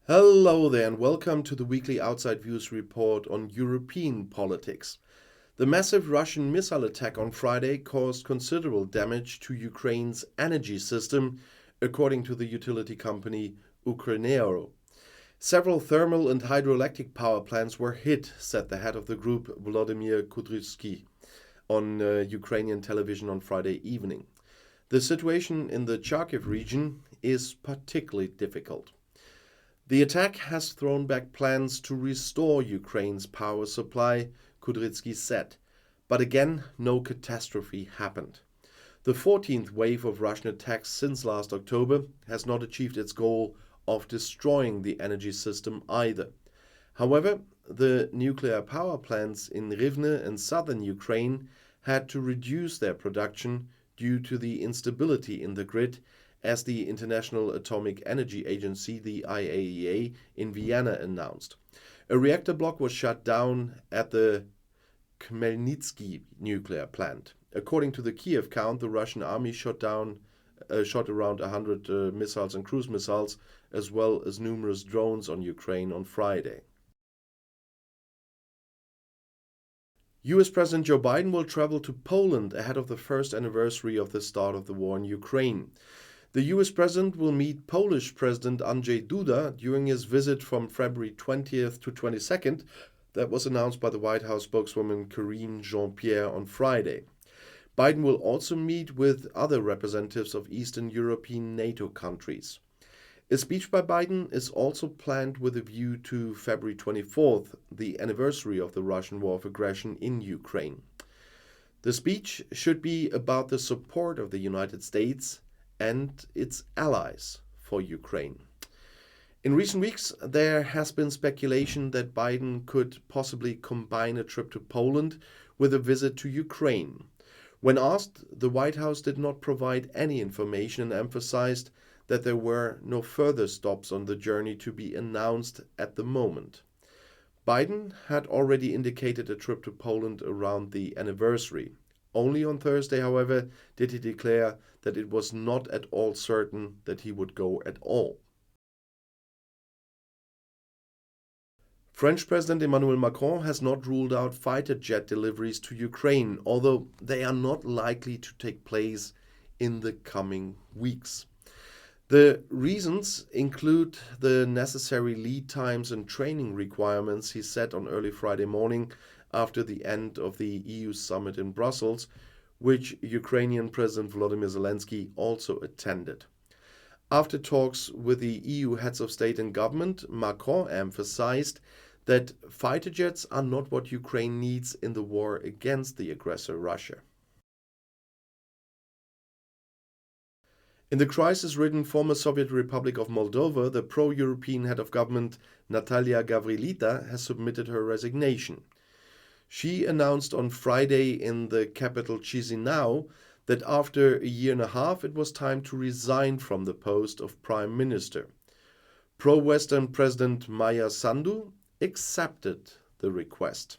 Hello there and welcome to the weekly Outside Views report on European politics. The massive Russian missile attack on Friday caused considerable damage to Ukraine's energy system, according to the utility company Oceania. Several thermal and hydroelectric power plants were hit, said the head of the group, Volodymyr Kudryavtsky, on Ukrainian television on Friday evening. The situation in the Kharkiv region is particularly difficult. The attack has thrown back plans to restore Ukraine's power supply, Kudryavtsky said. But again, no catastrophe happened. The 14th wave of Russian attacks since last October has not achieved its goal of destroying the energy system either. However, the nuclear power plants in Rivne and southern Ukraine had to reduce their production due to the instability in the grid, as the International Atomic Energy Agency, the IAEA, in Vienna announced. A reactor block was shut down at the Khmelnytsky nuclear plant. According to the Kiev count, the Russian army shot around 100 missiles and cruise missiles, as well as numerous drones on Ukraine on Friday. US President Joe Biden will travel to Poland ahead of the first anniversary of the start of the war in Ukraine. The US President will meet Polish President Andrzej Duda during his visit from February 20th to 22nd. That was announced by the White House spokeswoman Karine Jean-Pierre on Friday. Biden will also meet with other representatives of Eastern European NATO countries. A speech by Biden is also planned with a view to February 24th, the anniversary of the Russian war of aggression in Ukraine. The speech should be about the support of the United States and its allies for Ukraine. In recent weeks, there has been speculation that Biden could possibly combine a trip to Poland with a visit to Ukraine. When asked, the White House did not provide any information and emphasized that there were no further stops on the journey to be announced at the moment. Biden had already indicated a trip to Poland around the anniversary. Only on Thursday, however, did he declare that it was not at all certain that he would go at all. French President Emmanuel Macron has not ruled out fighter jet deliveries to Ukraine, although they are not likely to take place in the coming weeks. The reasons include the necessary lead times and training requirements, he said on early Friday morning after the end of the EU summit in Brussels, which Ukrainian President Volodymyr Zelensky also attended. After talks with the EU heads of state and government, Macron emphasized that fighter jets are not what Ukraine needs in the war against the aggressor Russia. In the crisis-ridden former Soviet Republic of Moldova, the pro-European head of government Natalia Gavrilita has submitted her resignation. She announced on Friday in the capital Chisinau that after a year and a half it was time to resign from the post of prime minister. Pro-Western President Maya Sandu accepted the request.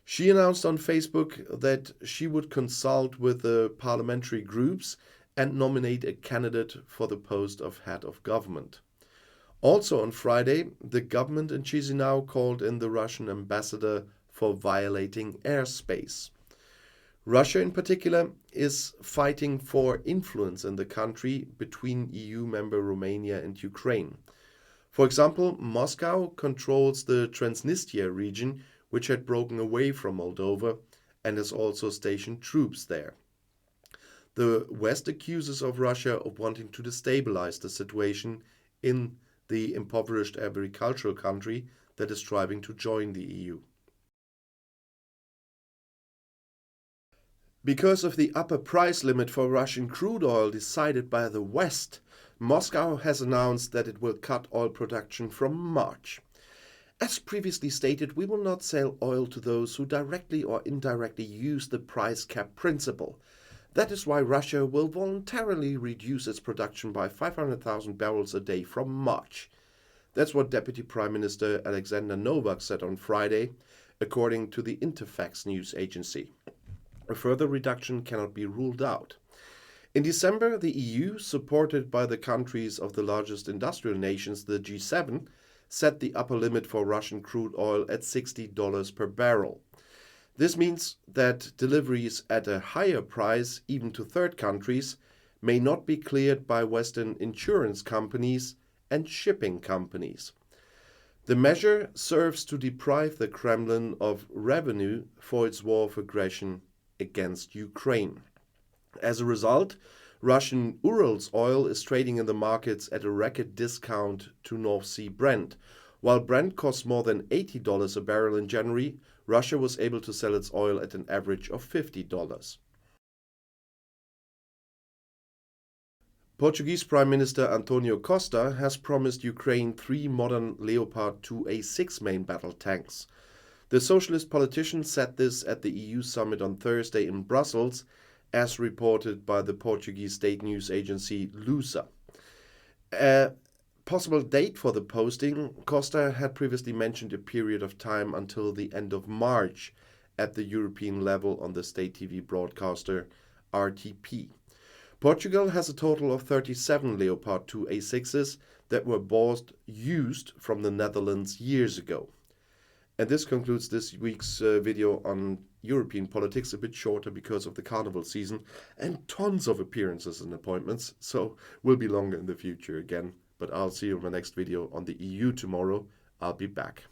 She announced on Facebook that she would consult with the parliamentary groups and nominate a candidate for the post of head of government. Also on Friday, the government in Chisinau called in the Russian ambassador for violating airspace. Russia in particular is fighting for influence in the country between EU member Romania and Ukraine. For example, Moscow controls the Transnistria region, which had broken away from Moldova and has also stationed troops there. The West accuses of Russia of wanting to destabilize the situation in the impoverished agricultural country that is striving to join the EU. Because of the upper price limit for Russian crude oil decided by the West, Moscow has announced that it will cut oil production from March. As previously stated, we will not sell oil to those who directly or indirectly use the price cap principle. That is why Russia will voluntarily reduce its production by 500,000 barrels a day from March. That's what Deputy Prime Minister Alexander Novak said on Friday, according to the Interfax news agency. A further reduction cannot be ruled out. In December, the EU, supported by the countries of the largest industrial nations, the G7, set the upper limit for Russian crude oil at $60 per barrel. This means that deliveries at a higher price, even to third countries, may not be cleared by Western insurance companies and shipping companies. The measure serves to deprive the Kremlin of revenue for its war of aggression against Ukraine. As a result, Russian Urals oil is trading in the markets at a record discount to North Sea Brent. While Brent cost more than $80 a barrel in January, Russia was able to sell its oil at an average of $50. Portuguese Prime Minister Antonio Costa has promised Ukraine 3 modern Leopard 2A6 main battle tanks. The socialist politician said this at the EU summit on Thursday in Brussels, as reported by the Portuguese state news agency Lusa. A possible date for the posting, Costa had previously mentioned a period of time until the end of March at the European level on the state TV broadcaster RTP. Portugal has a total of 37 Leopard 2A6s that were bought used from the Netherlands years ago. And this concludes this week's video on European politics, a bit shorter because of the carnival season and tons of appearances and appointments, so will be longer in the future again. But I'll see you in my next video on the EU tomorrow. I'll be back.